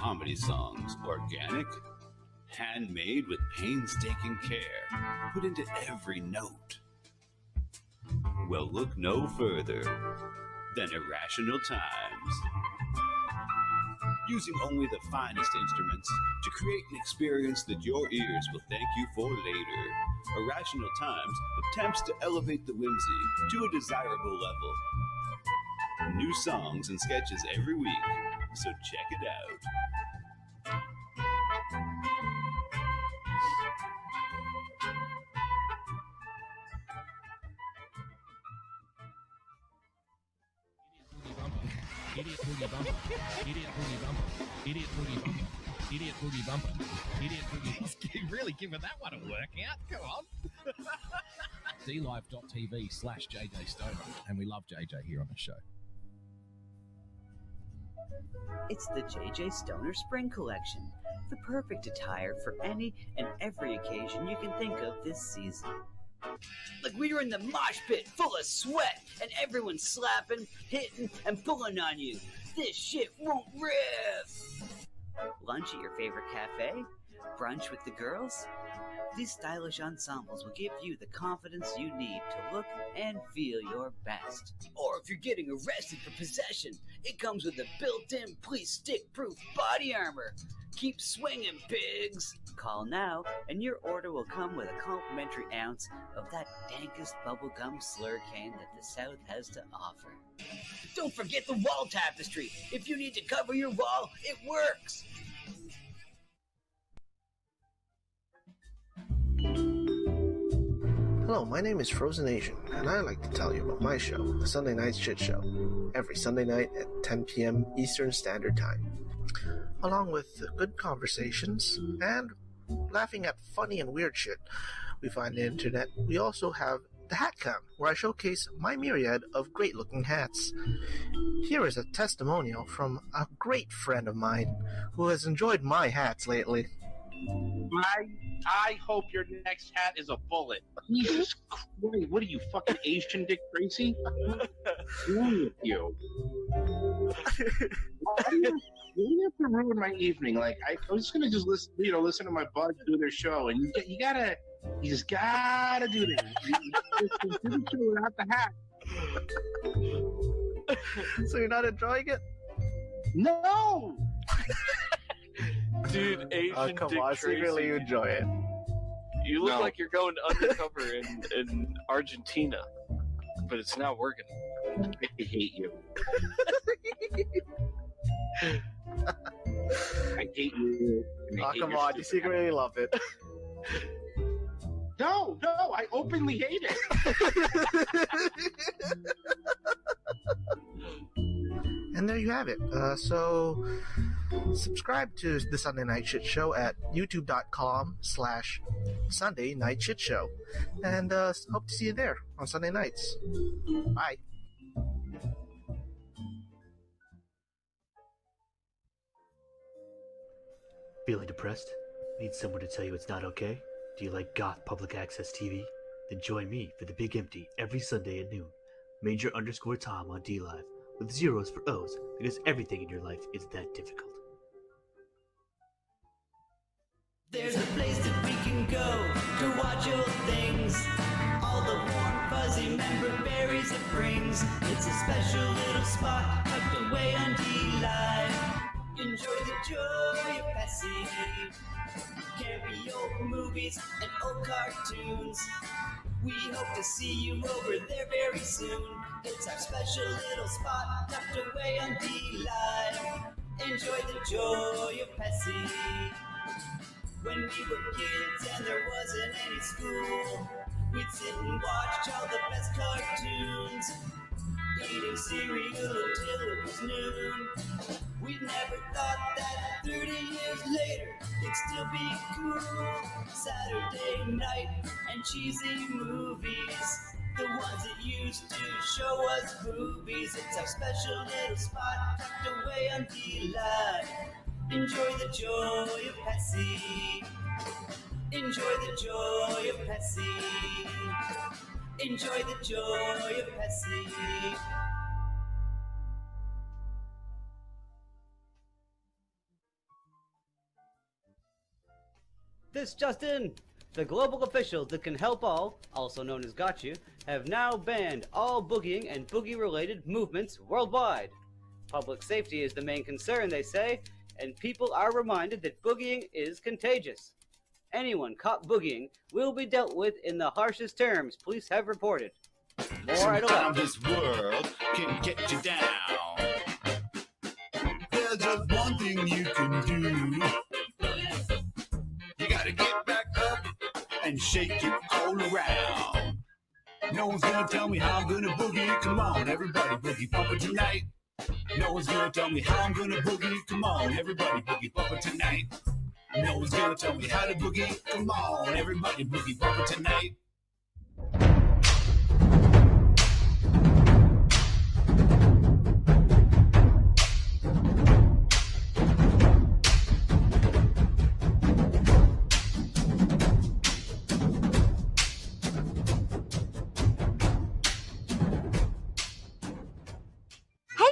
comedy songs organic, handmade with painstaking care put into every note? Well, look no further than Irrational Times. Using only the finest instruments to create an experience that your ears will thank you for later, Irrational Times attempts to elevate the whimsy to a desirable level. New songs and sketches every week, so check it out. Idiot boogie bumper. Idiot boogie bumper. Idiot boogie bumper. Idiot boogie bumper. Idiot boogie bumper. He's really giving that one a workout. Come on. DLive.tv/JJ Stoner. And we love JJ here on the show. It's the JJ Stoner Spring Collection, the perfect attire for any and every occasion you can think of this season. Like we were in the mosh pit full of sweat and everyone's slapping, hitting, and pulling on you. This shit won't riff! Lunch at your favorite cafe? Brunch with the girls? These stylish ensembles will give you the confidence you need to look and feel your best. Or if you're getting arrested for possession, it comes with a built-in police stick-proof body armor. Keep swinging, pigs! Call now, and your order will come with a complimentary ounce of that dankest bubblegum slurricane that the South has to offer. Don't forget the wall tapestry! If you need to cover your wall, it works! Hello, my name is Frozen Asian, and I'd like to tell you about my show, The Sunday Night Shit Show, every Sunday night at 10 p.m. Eastern Standard Time. Along with good conversations and laughing at funny and weird shit we find on the internet, we also have the Hat Cam, where I showcase my myriad of great-looking hats. Here is a testimonial from a great friend of mine who has enjoyed my hats lately. I hope your next hat is a bullet. Jesus Christ, what are you, fucking Asian Dick Tracy? What's wrong with you? You have to ruin my evening. Like I was just gonna listen to my buds do their show, and you just gotta do this. You do the show without the hat. So you're not enjoying it? No. Dude, Asian come Dick on, Tracy. secretly you enjoy it. You look like you're going undercover in Argentina, but it's not working. I hate you. I hate you. Oh, come on, you secretly love it. No, I openly hate it. And there you have it. So subscribe to the Sunday Night Shit Show at youtube.com/Sunday Night Shit Show. And hope to see you there on Sunday nights. Bye. Feeling depressed? Need someone to tell you it's not okay? Do you like goth public access TV? Then join me for The Big Empty every Sunday at noon. Major_Tom on DLive, with zeros for O's, because everything in your life is that difficult. There's a place that we can go to watch old things. All the warm, fuzzy member berries it brings. It's a special little spot tucked away on DLive. Enjoy the joy of Pessy. Karaoke movies and old cartoons. We hope to see you over there very soon. It's our special little spot tucked away on DLive. Enjoy the joy of Pessy. When we were kids and there wasn't any school, we'd sit and watch all the best cartoons, eating cereal until it was noon. We never thought that 30 years later it'd still be cool. Saturday night and cheesy movies, the ones that used to show us boobies. It's our special little spot tucked away on DLive. Enjoy the joy of Pessy. Enjoy the joy of Pessy. Enjoy the joy of Pessy. this just in. The global officials that can help all, also known as Got You, have now banned all boogieing and boogie-related movements worldwide. Public safety is the main concern, they say, and people are reminded that boogieing is contagious. Anyone caught boogieing will be dealt with in the harshest terms police have reported. More at 11. Sometimes this world can get you down. There's just one thing you can do. You gotta get back up and shake it all around. No one's gonna tell me how I'm gonna boogie. Come on, everybody boogie bumper tonight. No one's gonna tell me how I'm gonna boogie. Come on, everybody boogie bumper tonight. No one's gonna tell me how to boogie. Come on, everybody boogie bumper tonight.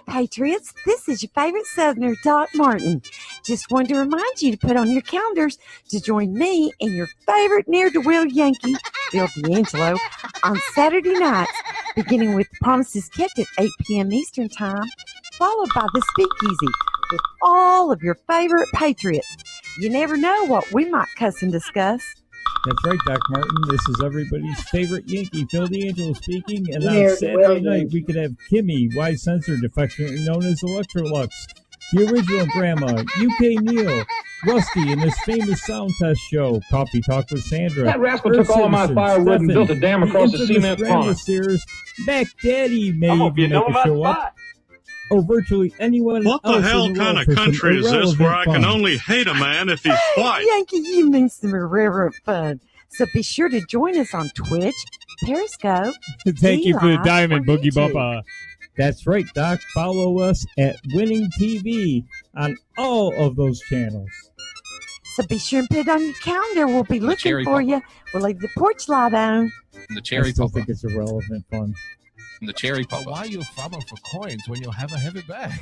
Patriots, this is your favorite Southerner, Doc Martin. Just wanted to remind you to put on your calendars to join me and your favorite ne'er-do-well Yankee, Bill D'Angelo, on Saturday nights, beginning with Promises Kept at 8 p.m. Eastern Time, followed by the Speakeasy with all of your favorite Patriots. You never know what we might cuss and discuss. That's right, Doc Martin. This is everybody's favorite Yankee, Phil D'Angelo speaking. And on Saturday night, we could have Kimmy, Wise Censored, affectionately known as Electrolux, the original Grandma, UK Neil, Rusty in this famous sound test show, Coffee Talk with Sandra. That rascal took all of my firewood and built a dam across the cement pond. Sears, Mac Daddy may even make a show up. Or virtually anyone what else. What the hell kind of country is this where I can only hate a man if he's white? Yankee, you mean some irreverent fun. So be sure to join us on Twitch, Periscope. Thank you for the diamond, Boogie Bumpa. That's right, Doc. Follow us at Winning TV on all of those channels. So be sure and put it on your calendar. We'll be looking for you. We'll leave the porch light on. The cherry I still think it's irrelevant fun. The cherry pump. Why are you farming for coins when you'll have a heavy bag?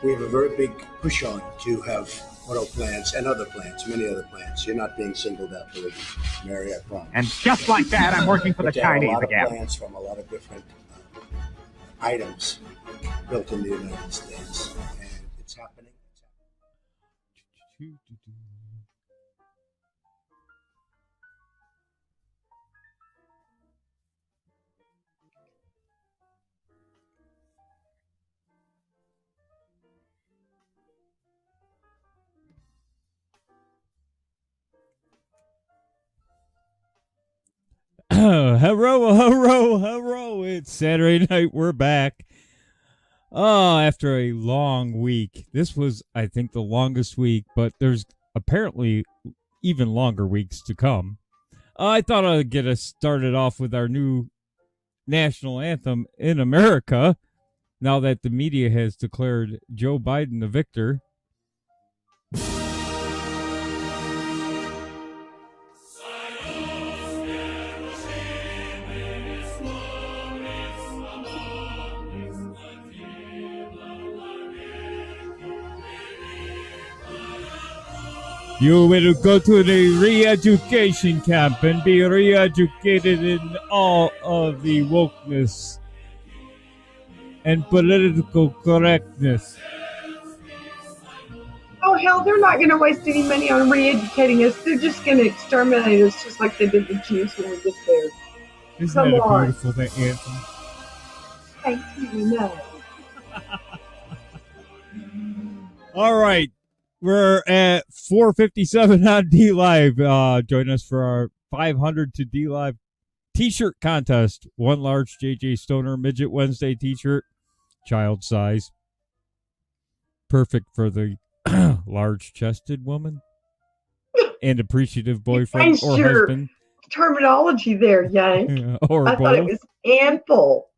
We have a very big push on to have auto plants and other plants, many other plants. You're not being singled out, believe me, Mary, I promise. And just like that, I'm working for the Chinese again. A lot again. of plants from a lot of different items built in the United States, and it's happening. Hello. It's Saturday night. We're back. After a long week. This was, I think, the longest week, but there's apparently even longer weeks to come. I thought I'd get us started off with our new national anthem in America, now that the media has declared Joe Biden the victor. You will go to the re-education camp and be re-educated in all of the wokeness and political correctness. Oh, hell, they're not going to waste any money on re-educating us. They're just going to exterminate us just like they did the Jews when we get there. Isn't Come that on. a beautiful anthem? Thank you, no. All right. We're at 4:57 on D-Live. Join us for our 500 to D-Live t-shirt contest. One large JJ Stoner Midget Wednesday t-shirt, child size. Perfect for the large-chested woman and appreciative boyfriend or husband. Terminology there, Yank. Or I both. thought it was ample.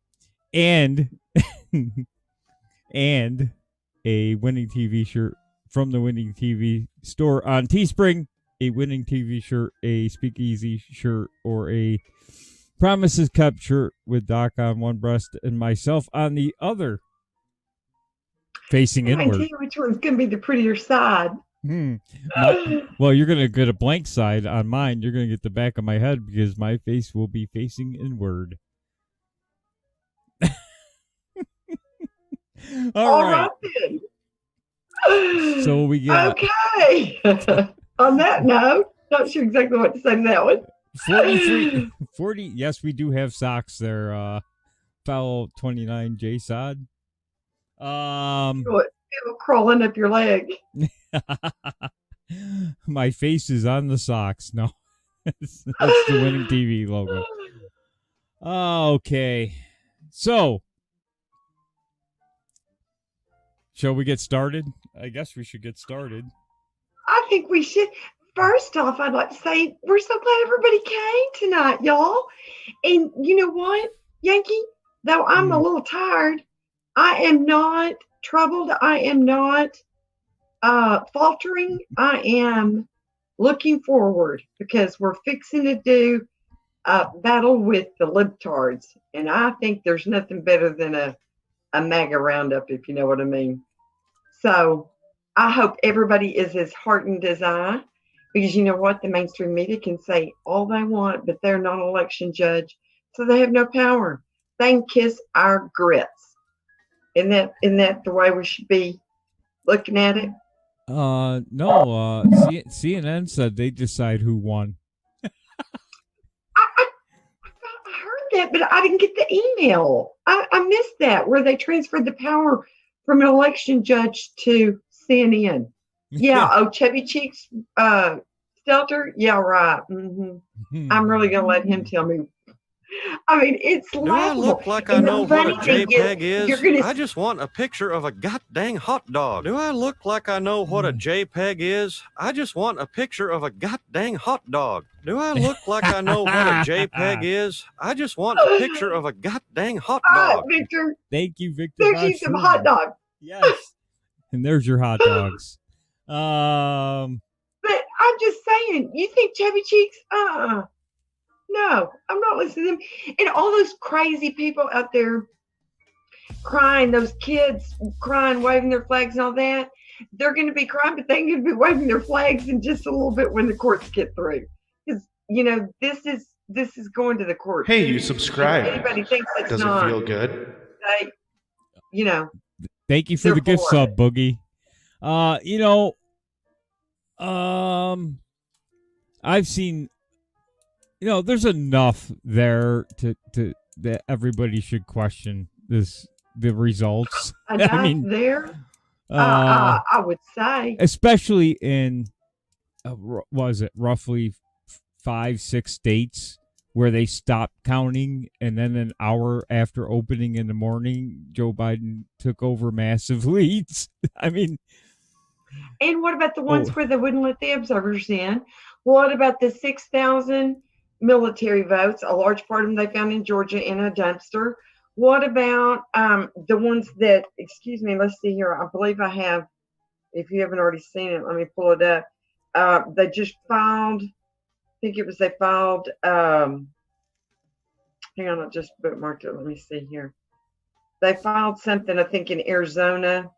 And a winning TV shirt from the Winning TV store on Teespring, a Winning TV shirt, a Speakeasy shirt, or a Promises Kept shirt with Doc on one breast and myself on the other, facing I can inward. tell you which one's going to be the prettier side. Well, you're going to get a blank side on mine. You're going to get the back of my head because my face will be facing inward. All right. Then. So we got okay. On that note, not sure exactly what to say to that one. 40. Yes, we do have socks there. Foul 29 J Sod. It'll crawling up your leg. My face is on the socks. No, that's the Winning TV logo. Okay, so shall we get started? I guess we should get started. I think we should. First off, I'd like to say we're so glad everybody came tonight, y'all. And you know what, Yankee? Though I'm a little tired, I am not troubled. I am not faltering. I am looking forward because we're fixing to do a battle with the libtards. And I think there's nothing better than a MAGA roundup, if you know what I mean. So I hope everybody is as heartened as I, because you know what? The mainstream media can say all they want, but they're not an election judge, so they have no power. They can kiss our grits. Isn't that the way we should be looking at it? No. CNN said they decide who won. I heard that, but I didn't get the email. I missed that, where they transferred the power from an election judge to CNN. Yeah. Oh, Chevy Cheeks, Stelter. Yeah, right. Mm-hmm. I'm really gonna let him tell me. I mean, it's Do I look like I know what a JPEG is? I just want a picture of a goddamn hot dog. Do I look like I know what a JPEG is? I just want a picture of a goddamn hot dog. Do I look like I know what a JPEG is? I just want a picture of a goddamn hot dog. Victor. Thank you, Victor. There's you some hot dog. Yes. And there's your hot dogs. But I'm just saying, you think Chevy Cheeks? No, I'm not listening to them. And all those crazy people out there crying, those kids crying, waving their flags and all that, they're going to be crying, but they're going to be waving their flags in just a little bit when the courts get through. Because, you know, this is going to the court. Hey, you subscribe. Anybody thinks it's Does not. it feel good? They, you know. Thank you for the gift sub, Boogie. I've seen, there's enough there to that everybody should question the results. I mean, I would say, especially in roughly 5-6 states where they stopped counting, and then an hour after opening in the morning, Joe Biden took over massive leads. I mean, and what about the ones where they wouldn't let the observers in? What about the 6,000 military votes? A large part of them they found in Georgia in a dumpster. What about the ones that, excuse me, let's see here. I believe I have, if you haven't already seen it, let me pull it up. They just filed, I think it was they filed, hang on, I just bookmarked it. Let me see here. They filed something, I think, in Arizona.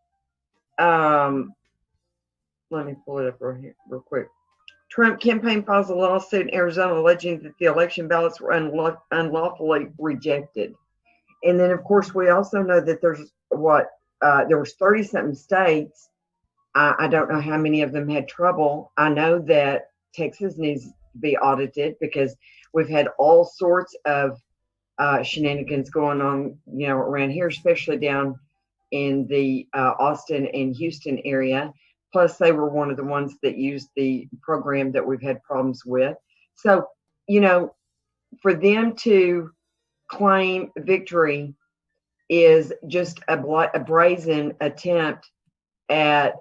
Let me pull it up real quick. Trump campaign files a lawsuit in Arizona alleging that the election ballots were unlawfully rejected. And then, of course, we also know that there's there was 30-something states. I don't know how many of them had trouble. I know that Texas needs to be audited because we've had all sorts of shenanigans going on, around here, especially down in the Austin and Houston area. Plus, they were one of the ones that used the program that we've had problems with. So, for them to claim victory is just a brazen attempt at,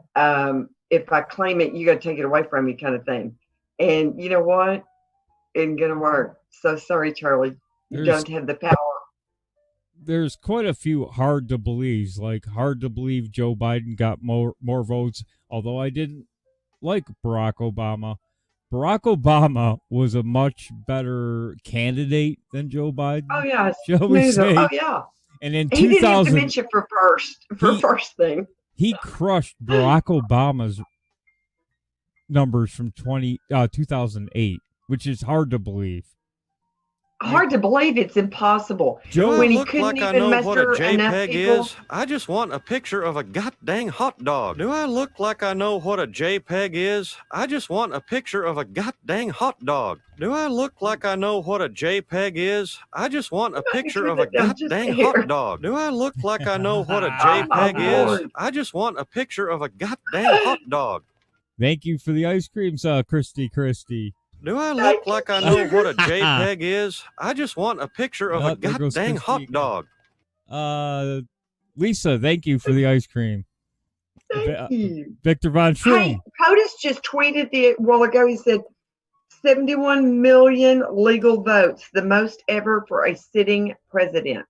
if I claim it, you got to take it away from me kind of thing. And you know what? It ain't going to work. So sorry, Charlie. You don't have the power. There's quite a few hard to believes, like hard to believe Joe Biden got more votes, although I didn't like Barack Obama. Barack Obama was a much better candidate than Joe Biden. Oh, yeah. Shall we say? Oh, yeah. And in he 2000, didn't have dementia for first thing. He crushed Barack Obama's numbers from 2008, which is hard to believe. Hard to believe. It's impossible. Joe, when he look couldn't like I even know what a muster enough JPEG people. is? I just want a picture of a goddamn hot dog. Do I look like I know what a JPEG is? I just want a picture of a goddamn hot dog. Do I look like I know what a JPEG is? I just want a picture of a goddamn hot dog. Do I look like I know what a JPEG is? I just want a picture of a goddamn hot dog. Thank you for the ice creams, Christy. Do I look like I know what a JPEG is? I just want a picture of a goddamn hot dog. Lisa, thank you for the ice cream. Thank you. Victor Von Schroom. Hey, POTUS just tweeted a while ago. He said 71 million legal votes, the most ever for a sitting president.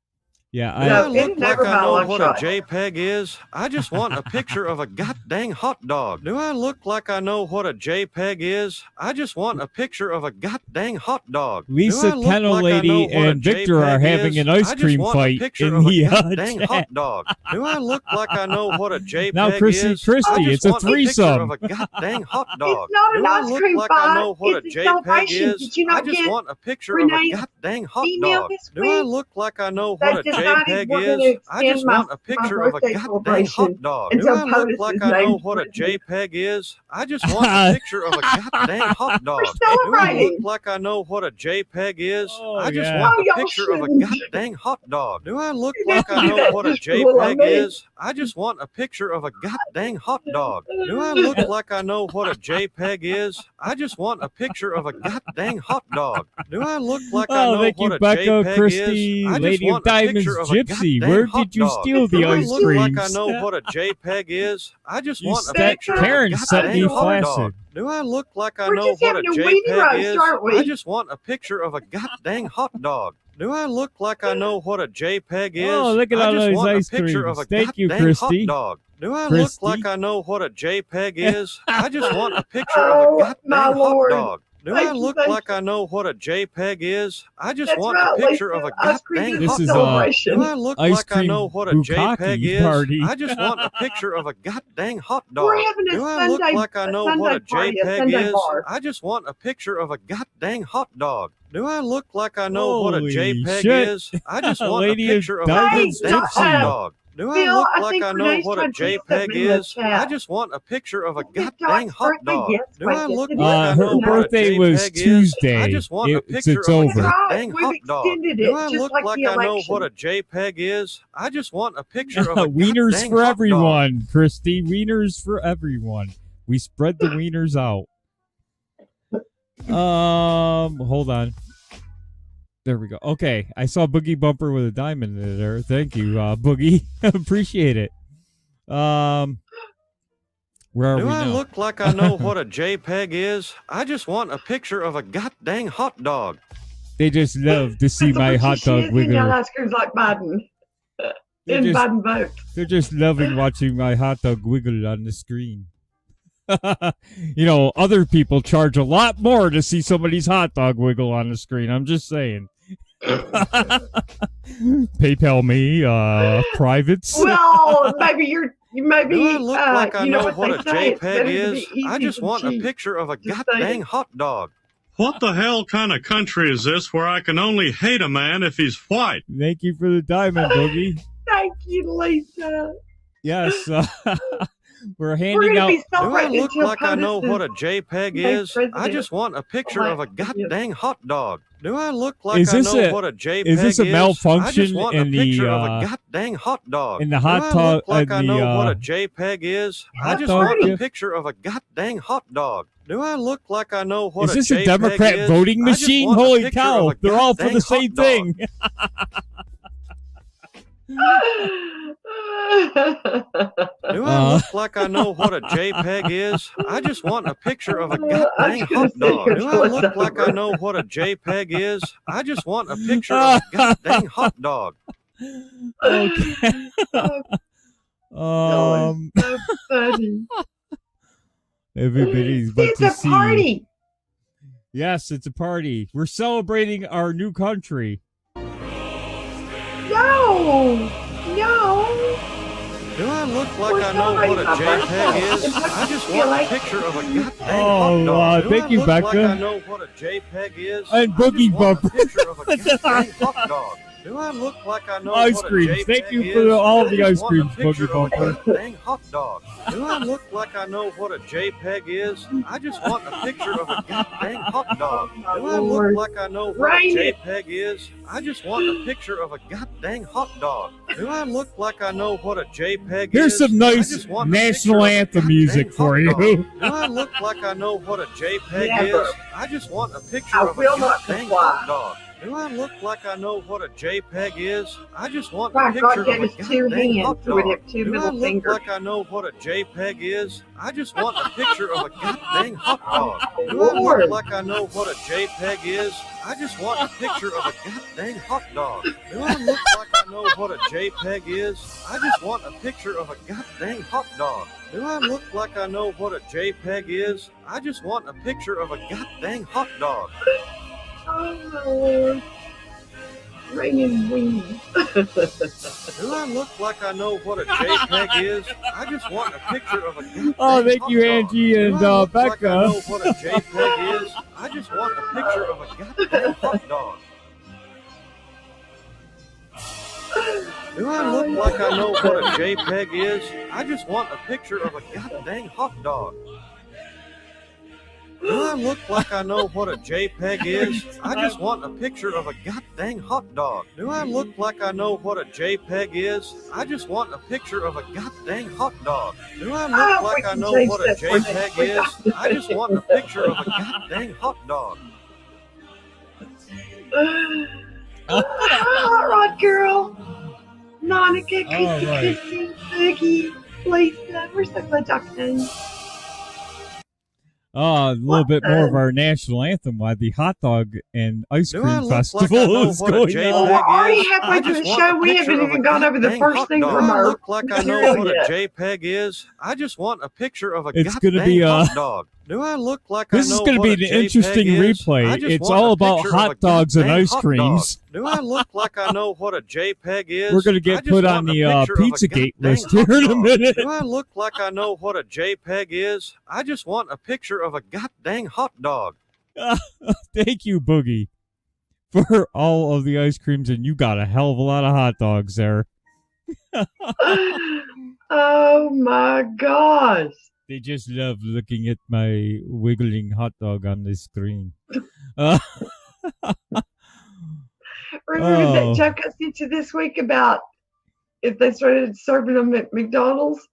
Yeah, Do I look like I know what a JPEG is? I just want a picture of a goddamn hot dog. Do I look like I know what a JPEG is? I just want a picture of a goddamn hot dog. Lisa Kennel Lady and Victor are having an ice cream fight in the hot dog. Do I look like I know what a JPEG now, Christy, is? it's a Of threesome. a goddamn hot dog. It's not an Do I ice look cream like fight. I know what It's a a JPEG celebration. is? Did you not I just get want a picture of a Renee's goddamn hot email dog. this Do I week? look like I know They what a decided JPEG we're gonna is? I just extend want a my picture of a birthday goddamn celebration hot dog. Do until I look POTUS like is I know named what a president. JPEG is? I just want a picture of a goddamn hot dog. Do I celebrating. look like I know what a JPEG is? I just yeah. want Oh, a y'all picture of a shouldn't. goddamn hot dog. Do I look You like have I to do know that what a just for what I JPEG mean. is? I just want a picture of a goddamn hot dog. Do I look like I know what a JPEG is? I just want a picture of a goddamn hot dog. Do I look like I know thank what you, a Becca, JPEG Christy, is? I just Lady of want a Diamonds, picture of a Gypsy. goddamn Where hot did you dog. steal the Do I ice look like I creams? know what a JPEG is? I just You want a set picture of a Karen set me goddamn hot flaccid. dog. Do I look like I We're know just what a having a weenie JPEG roast, is? aren't we? I just want a picture of a goddamn hot dog. Do I look like I know what a JPEG is? Oh, look at I all just those want ice a picture of creams. a Thank you, goddamn Christy. hot dog. Do I Christy. look like I know what a JPEG is? I just want a picture of Oh, a my goddamn hot Lord. dog. Do Thank I you, look thank like I know what a JPEG is? I just That's want right, a picture Lisa. of a Ice cream goddamn is This hot is dog. celebration. Do I look ice like I cream know what a bukkake JPEG is? party. I just want a picture of a goddamn hot dog. We're having a Do I look Sunday, like I a know Sunday what a party, a JPEG Sunday is? bar. I just want a picture of a goddamn hot dog. Do I look like I know what a Holy JPEG shit. is? I just want a Lady of picture of a Diamonds, goddamn hot Gypsy. dog. Do I Phil, look I like think I know Renee's what a trying to put JPEG something in the is? chat. I just want a picture of a It's goddamn Dot's hot birthday dog. yes, Do I yes, look it like I is. Her know what a birthday was JPEG is? Tuesday. I just want a It's picture of over. a Right, goddamn we've hot dog. extended Do it, I just look like like the I know what a election. JPEG is? I just want a picture of a Wieners goddamn for hot dog. everyone, Christy. Wieners for everyone. We spread the wieners out. Hold on. There we go. Okay, I saw Boogie Bumper with a diamond in there. Thank you, Boogie. Appreciate it. Where are Do we I now? look like I know what a JPEG is? I just want a picture of a goddamn hot dog. They just love to see my hot dog wiggle. Ice cream's like Biden. They're In just- Biden vote. They're just loving watching my hot dog wiggle on the screen. You know, other people charge a lot more to see somebody's hot dog wiggle on the screen. I'm just saying. PayPal me, privates. Well, maybe you're. Maybe Do I look like I you know know what a they say, it's better JPEG to be is? easy I just than want a cheap. picture of a Just goddamn saying. hot dog. What the hell kind of country is this where I can only hate a man if he's white? Thank you for the diamond, Boogie. Thank you, Lisa. Yes, we're We're handing gonna out. be Do I celebrating look until like I know POTUS what a JPEG next is? I president. just want a picture of a goddamn hot dog. Do I look like Is I this know a- what a JPEG is this a I just malfunction want in a the, picture of a goddamn hot dog. in the Do hot I dog- look like I the, know what a JPEG is? I hot just dog want a gif? picture of a goddamn hot dog. Do I look like I know what Is a this JPEG a Democrat is? voting I just machine? want a Holy picture cow! of a They're all for goddamn the same hot dog. thing. Do I look like I know what a JPEG is? I just want a picture of a goddamn hot dog. Do I look like I know what a JPEG is? I just want a picture of a goddamn hot dog. Okay. So funny. Everybody's about It's to a see. party. Yes, it's a party. We're celebrating our new country. No. Do I look like I know what a JPEG is? I just want a picture of a goddamn hot Oh, dog. Do thank I you, look like Becca. I know what a JPEG is? And Boogie Bumper. Picture of a goddamn hot dog. Do I look like I know Ice what a creams. JPEG Thank you is? for all I the just ice want a creams, picture Boogie of a Bumper. goddamn hot dog. Do I look like I know what a JPEG is? I just want a picture of a goddamn hot dog. Do I look like I know what a Rain it. JPEG is? I just want a picture of a goddamn hot dog. Do I look like I know what a JPEG Here's is? some I nice just want a national picture of a anthem music goddamn for hot dog. you. Do I look like I know what a JPEG Never. is? I just want a picture I of a will not goddamn comply. hot dog. Do I look like I know what a JPEG is? I just want My a God picture gave of a us two goddamn hands, hot so we'd dog. have two Do I middle look fingers. like I know what a JPEG is? I just want a picture of a goddamn hot dog. Do I Lord. look like I know what a JPEG is? I just want a picture of a goddamn hot dog. Do I look like I know what a JPEG is? I just want a picture of a goddamn hot dog. Do I look like I know what a JPEG is? I just want a picture of a goddamn hot dog. Oh, my Lord. Ringing wings. Do I look like I know what a JPEG is? I just want a picture of a goddamn Oh, thank hot you, dog. Angie and Do I look like I Becca. know what a JPEG is? I just want a picture of a goddamn hot dog. Do I look like I know what a JPEG is? I just want a picture of a goddamn hot dog. Do I look like I know what a JPEG is? I just want a picture of a goddamn hot dog. Do I look like I know what a JPEG is? I just want a picture of a goddamn hot dog. Do I look like I know what a JPEG is? I just want a picture of a goddamn hot dog. All right, girl. Monica, All right. Chrissy, Boogie, Lisa. We're so glad y'all came. A little bit more of our national anthem while the hot dog and ice Do I cream look like I festival know is what a going JPEG on. We're already is? halfway I through just the want show. a We picture haven't of a even gone over the goddamn first hot thing dog. from Do I our look like I know material what a yet. JPEG is? I just want a picture of a It's goddamn gonna be, hot dog. Do I look like This I is know going to what be a an interesting JPEG is? I replay. just It's want all a about picture of a hot dogs and goddamn ice hot creams. dog. Do I look like I know what a JPEG is? We're going to I get just put on want a the picture of a Pizzagate goddamn list hot here in a dog. minute. Do I look like I know what a JPEG is? I just want a picture of a goddamn hot dog. Thank you, Boogie, for all of the ice creams, and you got a hell of a lot of hot dogs there. Oh my gosh. They just love looking at my wiggling hot dog on the screen. Uh, Remember Oh. that joke I sent you this week about if they started serving them at McDonald's?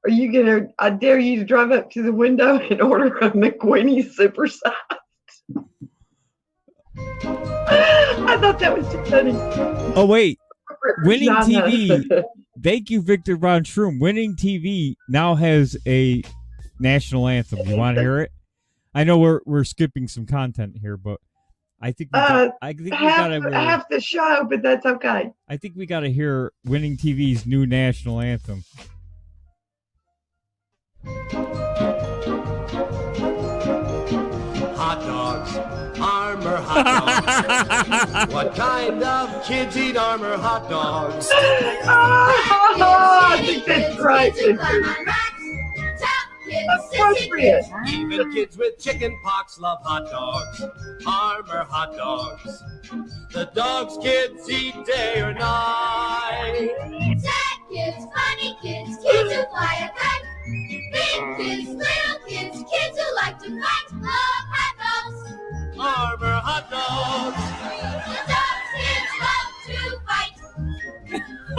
Are you gonna? I dare you to drive up to the window and order a McWinnie supersize. I thought that was too funny. Oh, wait. Winning Nah, nah. TV. Thank you, Victor Von Schroom. Winning TV now has a national anthem. You want to hear it? I know we're skipping some content here, but I think we gotta half the show, but that's okay. I think we gotta hear Winning TV's new national anthem. Hot dogs, Armor hot dogs. What kind of kids eat Armor hot dogs? I think that's right. Appropriate. Even kids with chicken pox love hot dogs. Armor hot dogs. The dogs kids eat day or night. Sad kids, funny kids, kids who fly a kite. Big kids, little kids, kids who like to fight. Love hot dogs. Armor hot dogs. The dogs kids love to fight.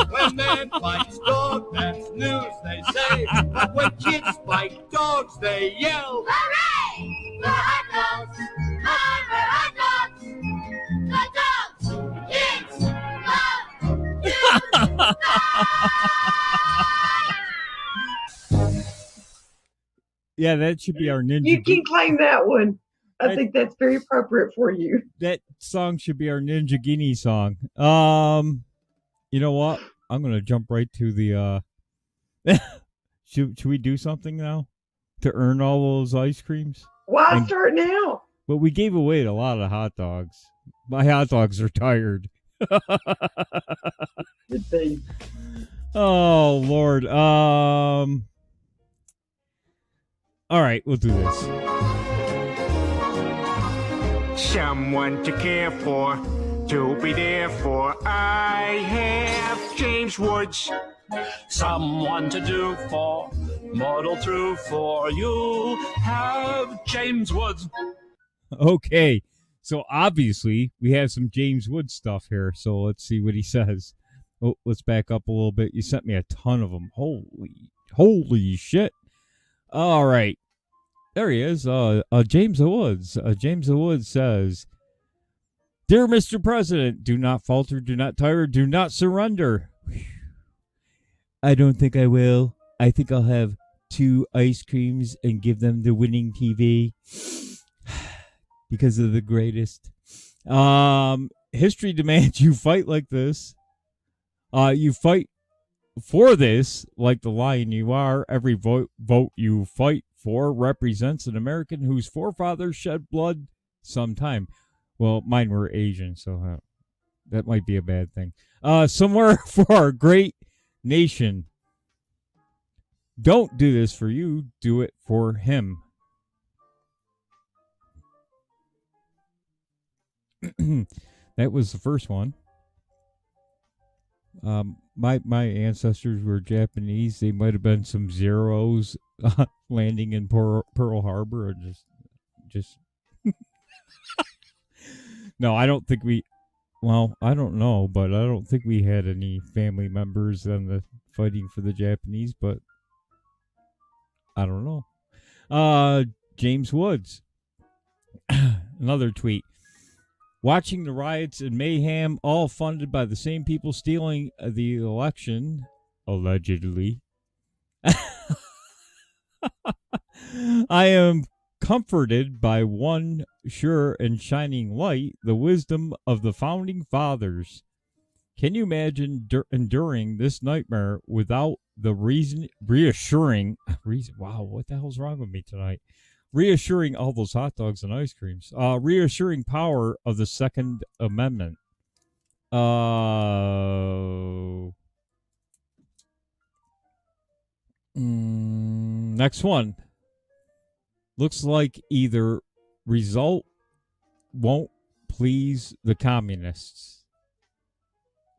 When man fights dog, that's news, they say. But when kids fight dogs, they yell. Hooray! For hot dogs. Armor hot dogs. The dogs kids love to fight. Yeah, that should be our ninja. You can claim that one. I think that's very appropriate for you. That song should be our Ninja Guinea song. You know what? I'm gonna jump right to the. Should we do something now to earn all those ice creams? Why start now? But we gave away a lot of hot dogs. My hot dogs are tired. Good thing. Oh Lord. All right, we'll do this. Someone to care for, to be there for. I have James Woods. Someone to do for, muddle through for. You have James Woods. Okay, so obviously we have some James Woods stuff here. So let's see what he says. Oh, let's back up a little bit. You sent me a ton of them. Holy shit. All right. There he is. James Woods. James Woods says, "Dear Mr. President, do not falter, do not tire, do not surrender." I don't think I will. I think I'll have 2 ice creams and give them the Winning TV because of the greatest. History demands you fight like this. You fight for this like the lion you are. Every vote you fight for represents an American whose forefathers shed blood sometime. Well, mine were Asian, so that might be a bad thing. Somewhere for our great nation. Don't do this for you. Do it for him. That was the first one. My ancestors were Japanese. They might have been some Zeros landing in Pearl Harbor, or just. No, I don't think we. Well, I don't know, but I don't think we had any family members on the fighting for the Japanese. But I don't know. James Woods. Another tweet. Watching the riots and mayhem, all funded by the same people stealing the election, allegedly. I am comforted by one sure and shining light, the wisdom of the founding fathers. Can you imagine enduring this nightmare without the reassuring? Wow, what the hell's wrong with me tonight? Reassuring all those hot dogs and ice creams. Reassuring power of the Second Amendment. Next one. Looks like either result won't please the communists.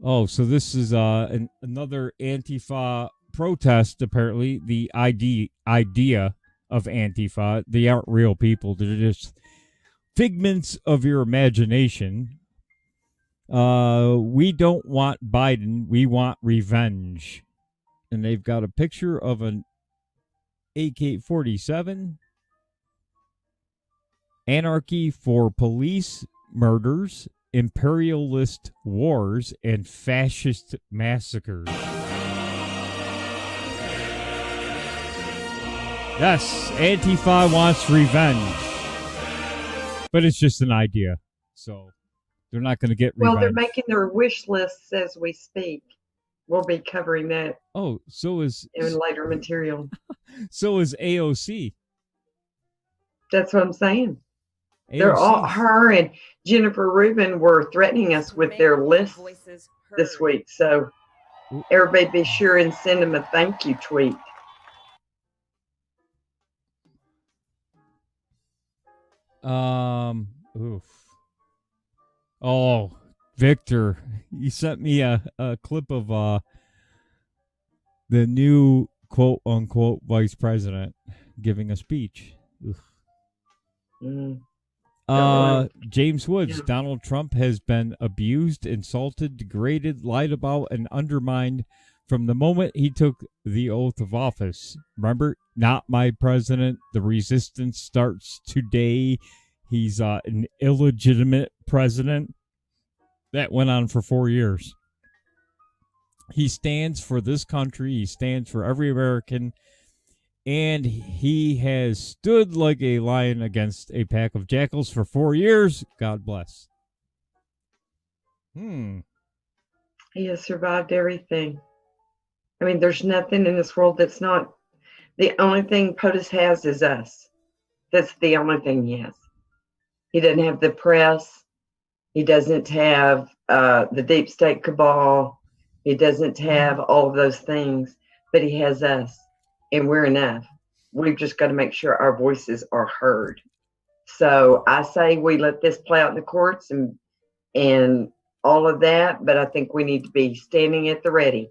Oh, so this is another Antifa protest, apparently. The idea of Antifa. They aren't real people. They're just figments of your imagination. We don't want Biden. We want revenge. And they've got a picture of an AK-47. Anarchy for police murders, imperialist wars, and fascist massacres. Yes, Antifa wants revenge. But it's just an idea. So they're not going to get revenge. Well, they're making their wish lists as we speak. We'll be covering that. Oh, so is in later material. So is AOC. That's what I'm saying. They're all, her and Jennifer Rubin were threatening us with their lists this week. So everybody be sure and send them a thank you tweet. Oof. Oh, Victor, you sent me a clip of the new quote unquote vice president giving a speech. James Woods, Donald Trump has been abused, insulted, degraded, lied about, and undermined from the moment he took the oath of office. Remember, not my president. The resistance starts today. He's an illegitimate president. That went on for 4 years. He stands for this country. He stands for every American. And he has stood like a lion against a pack of jackals for 4 years. God bless. He has survived everything. I mean, there's nothing in this world that's not. The only thing POTUS has is us. That's the only thing he has. He doesn't have the press. He doesn't have the deep state cabal. He doesn't have all of those things. But he has us. And we're enough. We've just got to make sure our voices are heard. So I say we let this play out in the courts and all of that. But I think we need to be standing at the ready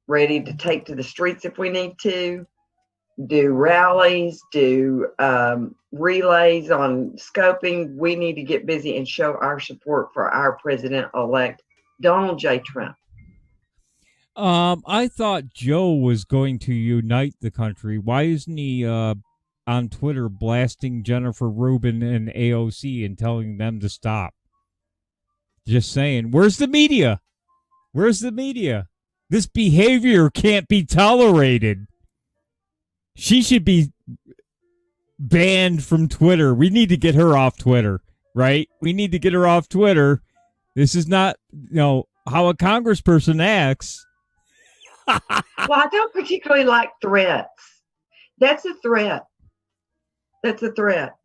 to take to the streets if we need to, do rallies, do relays on scoping. We need to get busy and show our support for our president-elect, Donald J. Trump. I thought Joe was going to unite the country. Why isn't he on Twitter blasting Jennifer Rubin and AOC and telling them to stop? Just saying, where's the media? Where's the media? This behavior can't be tolerated. She should be banned from Twitter. We need to get her off Twitter, right? We need to get her off Twitter. This is not, how a congressperson acts. Well, I don't particularly like threats. That's a threat. That's a threat.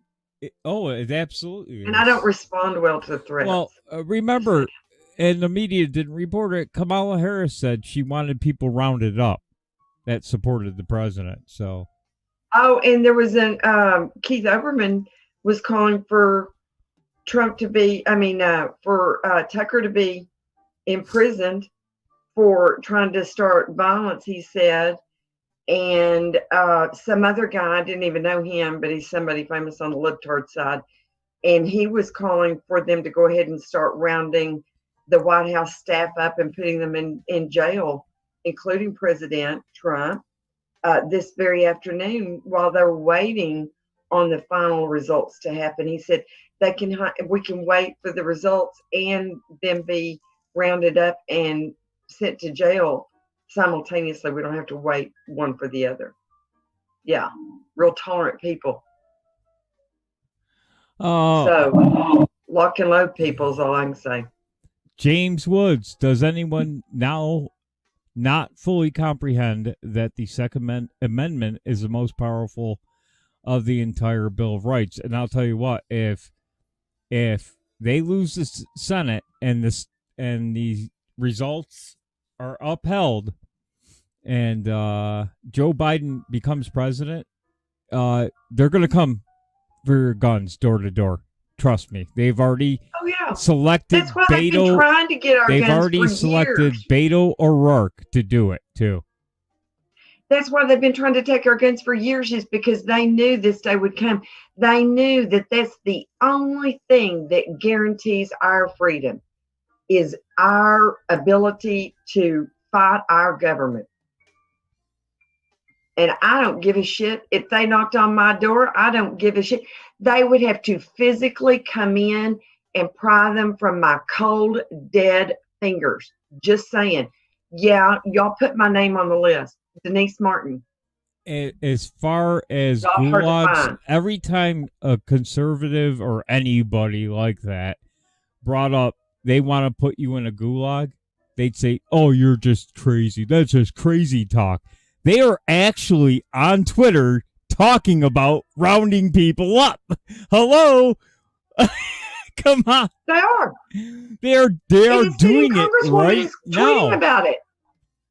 It absolutely is. And I don't respond well to threats. Well, remember, and the media didn't report it, Kamala Harris said she wanted people rounded up that supported the president. So. Oh, and there was Keith Olbermann was calling for Trump to be, for Tucker to be imprisoned for trying to start violence, he said. And some other guy, I didn't even know him, but he's somebody famous on the libtard side. And he was calling for them to go ahead and start rounding the White House staff up and putting them in jail, including President Trump, this very afternoon while they're waiting on the final results to happen. He said we can wait for the results and them be rounded up and sent to jail simultaneously. We don't have to wait one for the other. Yeah, real tolerant people. So lock and load people is all I can say. James Woods, does anyone now not fully comprehend that the Second Amendment is the most powerful of the entire Bill of Rights? And I'll tell you what, if they lose the Senate and the results are upheld and Joe Biden becomes president, they're going to come for your guns door to door. Trust me. They've already selected That's why they've been trying to get our They've guns already for selected years. Beto O'Rourke to do it, too. That's why they've been trying to take our guns for years, is because they knew this day would come. They knew that that's the only thing that guarantees our freedom is our ability to fight our government. And I don't give a shit if they knocked on my door. I don't give a shit. They would have to physically come in and pry them from my cold, dead fingers. Just saying. Yeah, y'all put my name on the list. Denise Martin. As far as Y'all heard it gulags, fine. every time a conservative or anybody like that brought up they want to put you in a gulag, they'd say, "Oh, you're just crazy. That's just crazy talk." They are actually on Twitter talking about rounding people up. Hello? Come on. They are. They are doing it right tweeting now. about it.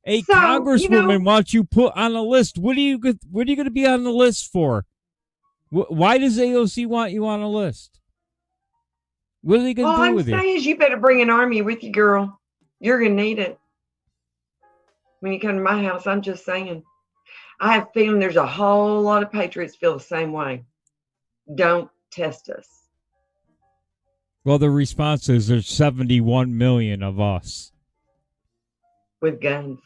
A So, congresswoman wants you put on a list. What are you going to be on the list for? Why does AOC want you on a list? What are they going to do with All I'm you? saying is you better bring an army with you, girl. You're going to need it. When you come to my house, I'm just saying. I have a feeling there's a whole lot of patriots feel the same way. Don't test us. Well, the response is there's 71 million of us. With guns.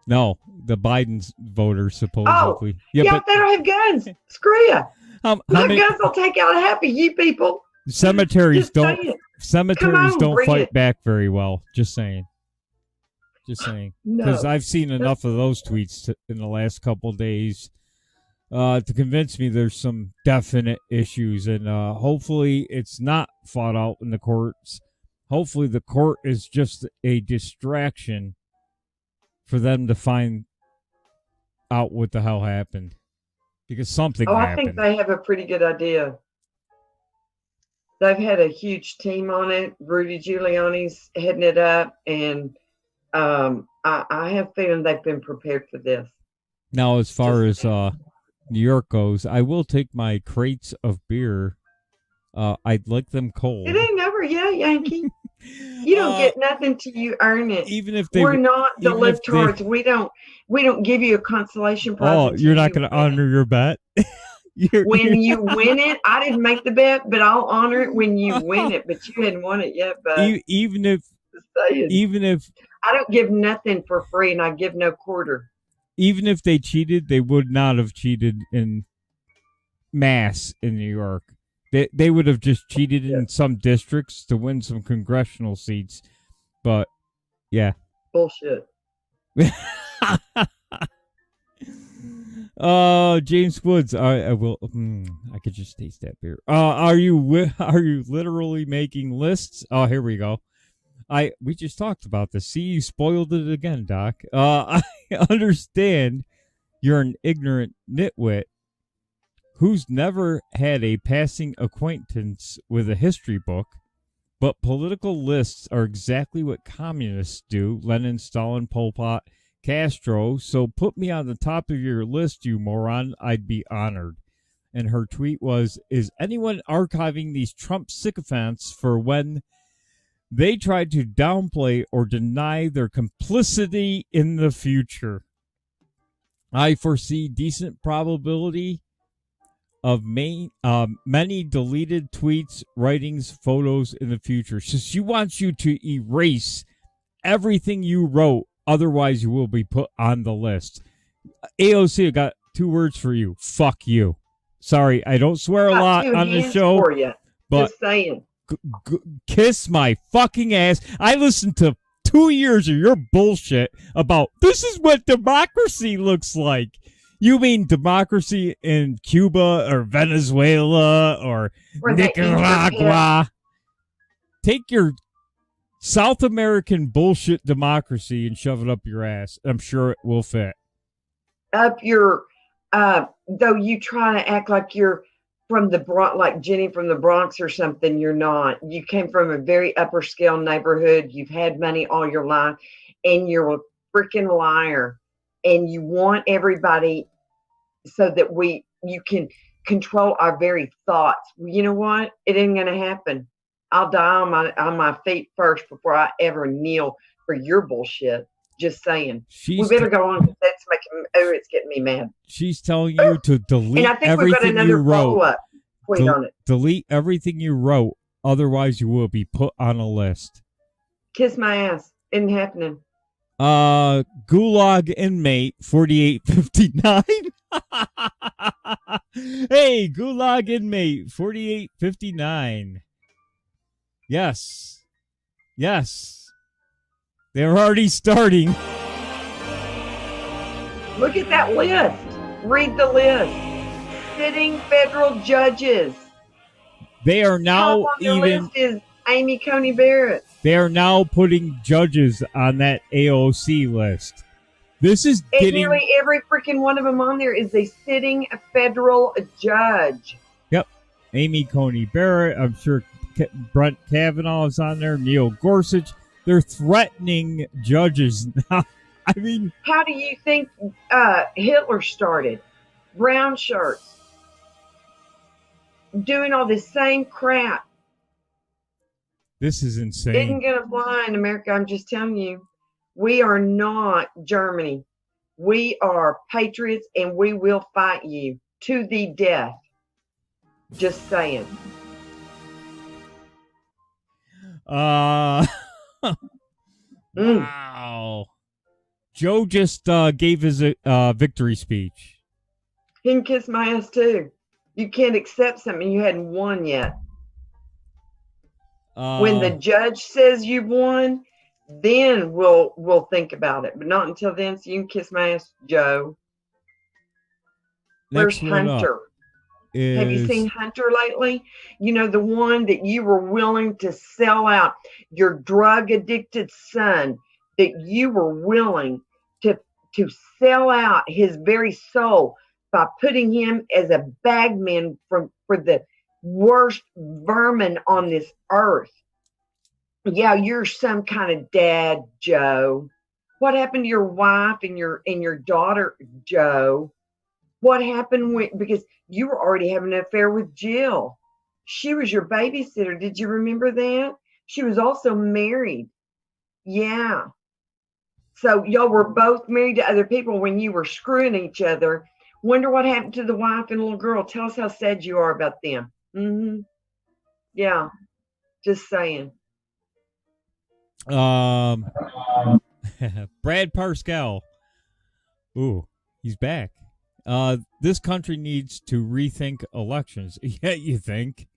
No, the Biden's voters, supposedly. Oh, yeah, but they don't have guns. Screw you. How My guns will take out half of you people. Cemeteries Just saying. don't bring fight it. back very well. Just saying. No. Because I've seen enough of those tweets in the last couple days to convince me there's some definite issues, and hopefully it's not fought out in the courts. Hopefully the court is just a distraction for them to find out what the hell happened. Because something I happened. think they have a pretty good idea. They've had a huge team on it. Rudy Giuliani's heading it up, and I have a feeling they've been prepared for this. Now, as far as New York goes, I will take my crates of beer. I'd like them cold. It ain't over yet, Yankee. You don't get nothing till you earn it. Even if they, we're not the even if libtards. We don't give you a consolation prize. Oh, until you're not you going to win it. honor your bet? When you win it, I didn't make the bet, but I'll honor it when you win it. But you hadn't won it yet, bud. Even if I don't give nothing for free, and I give no quarter. Even if they cheated, they would not have cheated in mass in New York. They would have just cheated in some districts to win some congressional seats. But yeah, bullshit. James Woods, I will. I could just taste that beer. Are you literally making lists? Oh, here we go. We just talked about this. See, you spoiled it again, Doc. I understand you're an ignorant nitwit who's never had a passing acquaintance with a history book, but political lists are exactly what communists do. Lenin, Stalin, Pol Pot, Castro. So put me on the top of your list, you moron. I'd be honored. And her tweet was, is anyone archiving these Trump sycophants for when they tried to downplay or deny their complicity in the future? I foresee decent probability of many deleted tweets, writings, photos in the future. So she wants you to erase everything you wrote, otherwise you will be put on the list. AOC, I got 2 words for you. Fuck you. Sorry, I don't swear a lot on the show, for you. but just saying. Kiss my fucking ass. I listened to 2 years of your bullshit about this is what democracy looks like. You mean democracy in Cuba or Venezuela or Nicaragua? Take your South American bullshit democracy and shove it up your ass. I'm sure it will fit. Up your, though you try to act like you're from the Bronx, like Jenny from the Bronx or something, you're not. You came from a very upper scale neighborhood. You've had money all your life, and you're a freaking liar. And you want everybody so that you can control our very thoughts. You know what? It ain't gonna happen. I'll die on my feet first before I ever kneel for your bullshit. Just saying. We better go on. That's making. Oh, it's getting me mad. She's telling you to delete And I think we've got everything another you wrote. follow-up tweet on it. Delete everything you wrote, otherwise you will be put on a list. Kiss my ass. Isn't happening. Gulag inmate 4859. Hey, Gulag inmate 4859. Yes. Yes. They're already starting. Look at that list. Read the list. Sitting federal judges. They are now Top on their list is Amy Coney Barrett. They are now putting judges on that AOC list. This is And nearly every freaking one of them on there is a sitting federal judge. Yep. Amy Coney Barrett. I'm sure Brett Kavanaugh is on there. Neil Gorsuch. They're threatening judges now. I mean, how do you think Hitler started? Brown shirts. Doing all this same crap. This is insane. Isn't going to fly in America. I'm just telling you. We are not Germany. We are patriots, and we will fight you to the death. Just saying. Wow. Joe just gave his victory speech. He can kiss my ass too. You can't accept something you hadn't won yet. When the judge says you've won, then we'll think about it. But not until then. So you can kiss my ass, Joe. Where's Hunter? Have you seen Hunter lately? You know, the one that you were willing to sell out, your drug addicted son, that you were willing to sell out his very soul by putting him as a bagman for the worst vermin on this earth. Yeah, you're some kind of dad, Joe. What happened to your wife and your daughter, Joe? What happened because you were already having an affair with Jill? She was your babysitter. Did you remember that? She was also married. Yeah. So y'all were both married to other people when you were screwing each other. Wonder what happened to the wife and little girl. Tell us how sad you are about them. Mm-hmm. Yeah. Just saying. Brad Parscale. Ooh, he's back. This country needs to rethink elections. Yeah, you think?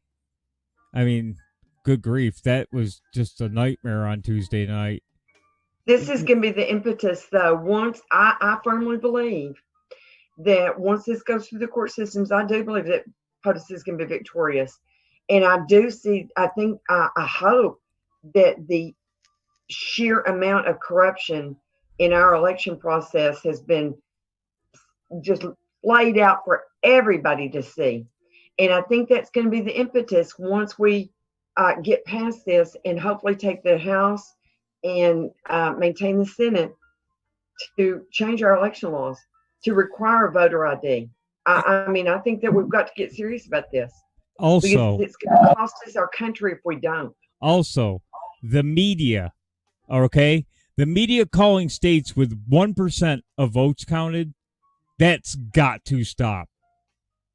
I mean, good grief. That was just a nightmare on Tuesday night. This is going to be the impetus, though. Once I firmly believe that once this goes through the court systems, I do believe that POTUS is going to be victorious. And I do see, I hope that the sheer amount of corruption in our election process has been just laid out for everybody to see. And I think that's going to be the impetus once we get past this and hopefully take the House and maintain the Senate to change our election laws, to require voter ID. I mean, I think that we've got to get serious about this. Also, because it's going to cost us our country if we don't. Also, the media, okay? The media calling states with 1% of votes counted, that's got to stop.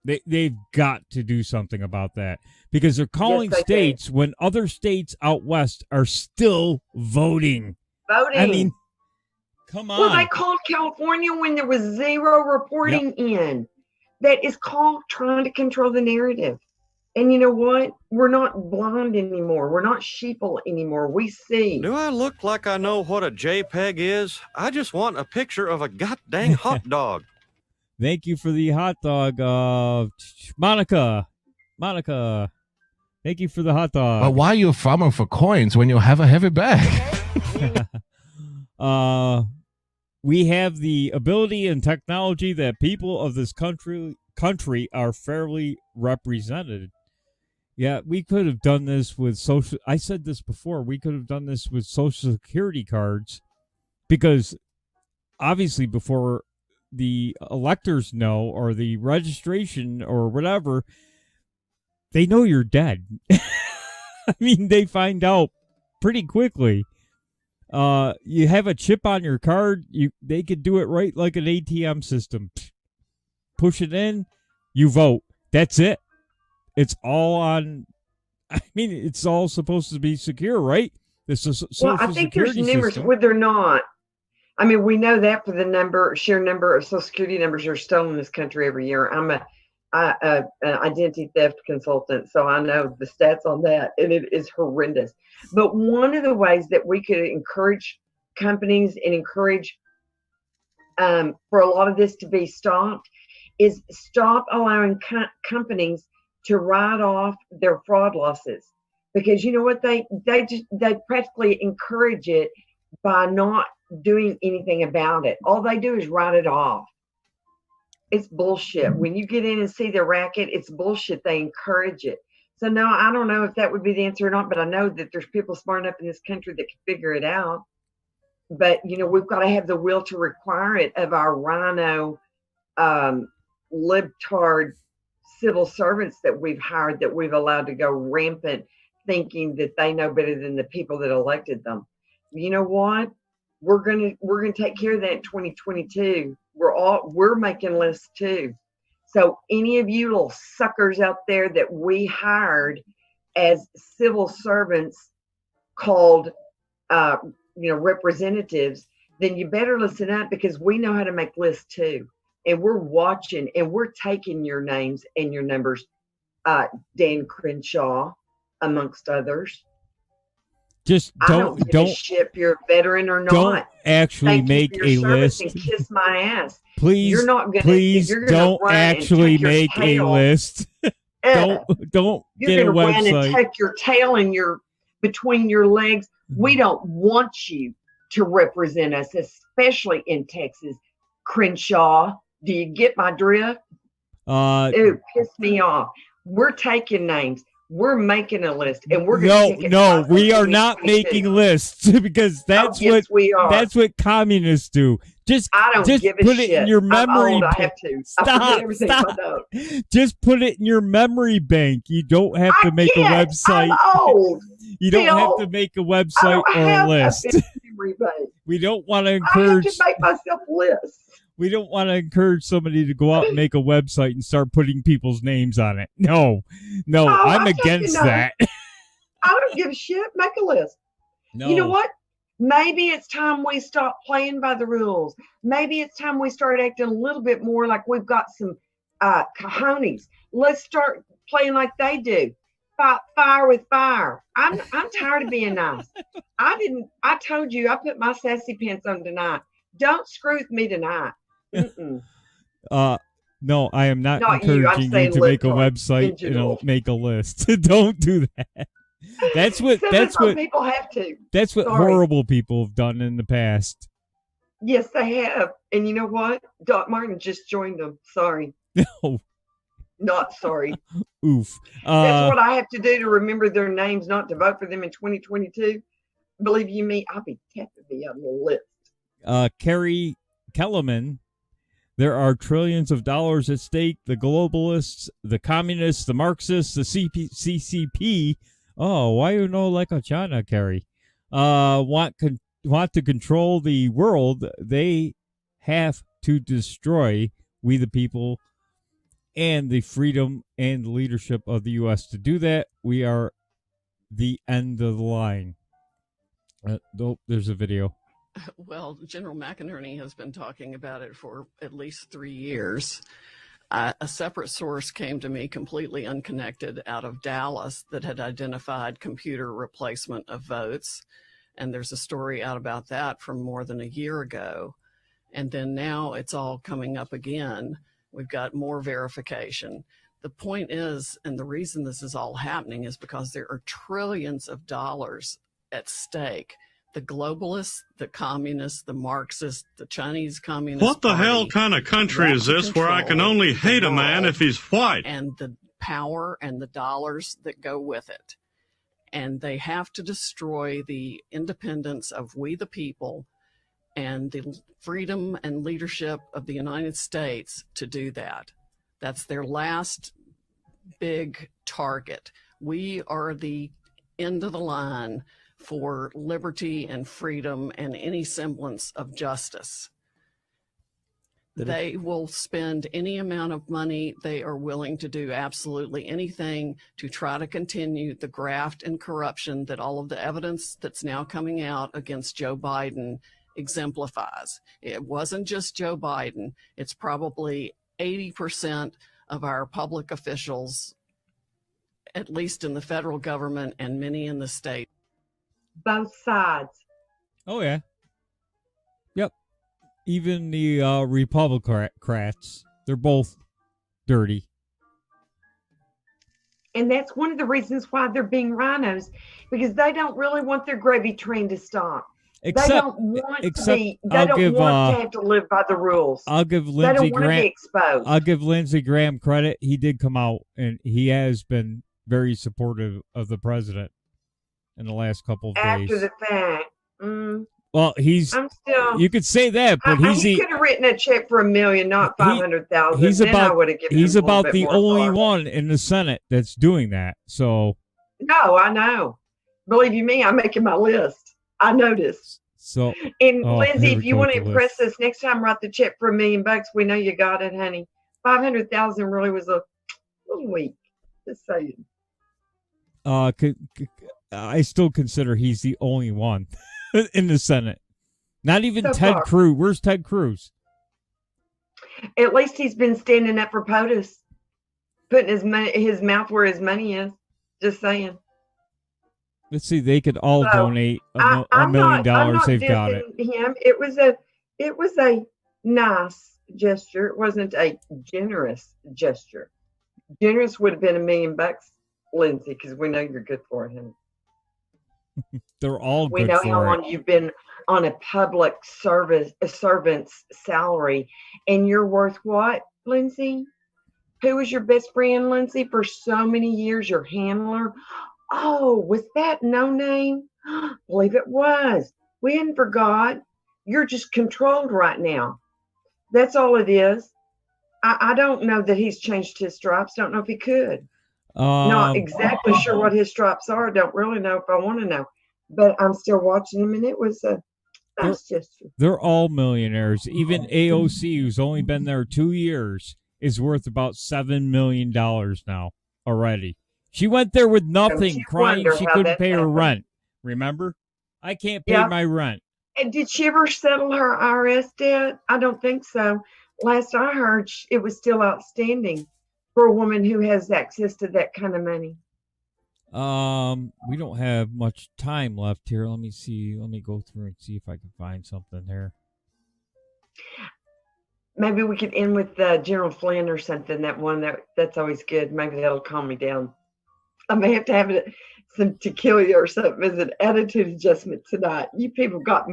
They've got to do something about that because they're calling states when other states out west are still voting. I mean, come on. Well, they called California when there was zero reporting in. That is called trying to control the narrative. And you know what? We're not blind anymore. We're not sheeple anymore. We see. Do I look like I know what a JPEG is? I just want a picture of a goddamn hot dog. Thank you for the hot dog, Monica. Thank you for the hot dog. But why are you farming for coins when you have a heavy bag? We have the ability and technology that people of this country are fairly represented. Yeah, we could have done this with social. I said this before. We could have done this with Social Security cards because obviously before the electors know or the registration or whatever, they know you're dead. I mean, they find out pretty quickly. You have a chip on your card, they could do it right like an ATM system. Push it in, you vote. That's it. It's all on. I mean, it's all supposed to be secure, right? This is well, I think there's numerous. Well, they're not. I mean, we know that for the sheer number of Social Security numbers that are stolen in this country every year. I'm an identity theft consultant, so I know the stats on that, and it is horrendous. But one of the ways that we could encourage companies and encourage for a lot of this to be stopped is stop allowing companies to write off their fraud losses, because you know what, they practically encourage it by not doing anything about it. All they do is write it off. It's bullshit. When you get in and see the racket, it's bullshit. They encourage it. So no, I don't know if that would be the answer or not, but I know that there's people smart enough in this country that can figure it out. But you know, we've got to have the will to require it of our rhino libtard civil servants that we've hired, that we've allowed to go rampant, thinking that they know better than the people that elected them. You know what? We're gonna take care of that in 2022. We're making lists too. So any of you little suckers out there that we hired as civil servants called representatives, then you better listen up, because we know how to make lists too. And we're watching and we're taking your names and your numbers, Dan Crenshaw, amongst others. Just don't give a shit if you're a veteran or not. Don't actually make a list. And kiss my ass. Please, you're not gonna, please you're gonna don't actually make a tail, list. don't get a website. You're gonna run and tuck your tail in between your legs. We don't want you to represent us, especially in Texas. Crenshaw, do you get my drift? Ew, piss me off. We're taking names. We're making a list, and we're going to No, we are not making lists, because that's we are. That's what communists do. I don't just give a put shit. it in your memory I'm old, bank. I have to. Stop. Just put it in your memory bank. You don't have to make a website. I'm old. You don't have to make a website or a list. We don't want to encourage. I have to make myself lists. We don't want to encourage somebody to go out and make a website and start putting people's names on it. No, I'm against that. I don't give a shit. Make a list. No. You know what? Maybe it's time we stop playing by the rules. Maybe it's time we start acting a little bit more like we've got some cojones. Let's start playing like they do. Fight fire with fire. I'm tired of being nice. I told you I put my sassy pants on tonight. Don't screw with me tonight. No, I am not encouraging you to make a website and make a list. Don't do that. That's what people have to. That's what horrible people have done in the past. Yes, they have. And you know what? Doc Martin just joined them. Sorry. No. Not sorry. Oof. That's what I have to do to remember their names, not to vote for them in 2022. Believe you me, I'll be tapping me on the list. Carrie Kellerman, there are trillions of dollars at stake. The globalists, the communists, the Marxists, the CCP. Oh, why you know like a China, Carrie? Want to control the world. They have to destroy we the people and the freedom and leadership of the U.S. To do that, we are the end of the line. There's a video. Well, General McInerney has been talking about it for at least 3 years. A separate source came to me completely unconnected out of Dallas that had identified computer replacement of votes. And there's a story out about that from more than a year ago. And then now it's all coming up again. We've got more verification. The point is, and the reason this is all happening is because there are trillions of dollars at stake. The globalists, the communists, the Marxists, the Chinese Communist What the Party hell kind of country is this where I can only hate a man if he's white? And the power and the dollars that go with it. And they have to destroy the independence of we the people and the freedom and leadership of the United States to do that. That's their last big target. We are the end of the line for liberty and freedom and any semblance of justice. They will spend any amount of money. They are willing to do absolutely anything to try to continue the graft and corruption that all of the evidence that's now coming out against Joe Biden exemplifies. It wasn't just Joe Biden. It's probably 80% of our public officials, at least in the federal government and many in the state. Both sides. Oh, yeah. Yep. Even the Republicrats, they're both dirty. And that's one of the reasons why they're being rhinos, because they don't really want their gravy train to stop. They don't want to have to live by the rules. I'll give Lindsey they don't want Graham. To be exposed. I'll give Lindsey Graham credit. He did come out and he has been very supportive of the president in the last couple of days. After the fact. Well, you could say that, but he could have written a check for $1 million, not 500,000. He's He's about the only one in the Senate that's doing that. So. No, I know. Believe you me, I'm making my list. I noticed. So. And Lindsay, if you want to impress us next time, write the check for $1 million. We know you got it, honey. 500,000 really was a little weak. Just saying. I still consider he's the only one in the Senate. Not even so Ted Cruz. Where's Ted Cruz? At least he's been standing up for POTUS, putting his mouth where his money is. Just saying. Let's see. They could all donate $1 million. They've got it. Him. It was a nice gesture. It wasn't a generous gesture. Generous would have been $1 million, Lindsay, because we know you're good for him. They're all we good know for how it. long you've been on a public servant's salary, and you're worth what, Lindsay? Who was your best friend, Lindsay, for so many years? Your handler? Oh, was that No Name? Believe it was. We hadn't forgot. You're just controlled right now. That's all it is. I don't know that he's changed his stripes. Don't know if he could. Not exactly sure what his stripes are. Don't really know if I want to know. But I'm still watching him, and it was a nice gesture. They're all millionaires. Even AOC, who's only been there 2 years, is worth about $7 million now already. She went there with nothing, crying she couldn't pay her rent. Remember? I can't pay my rent. And did she ever settle her IRS debt? I don't think so. Last I heard, it was still outstanding for a woman who has access to that kind of money. We don't have much time left here. Let me see. Let me go through and see if I can find something here. Maybe we could end with General Flynn or something. That's always good. Maybe that'll calm me down. I may have to have some tequila or something as an attitude adjustment tonight. You people got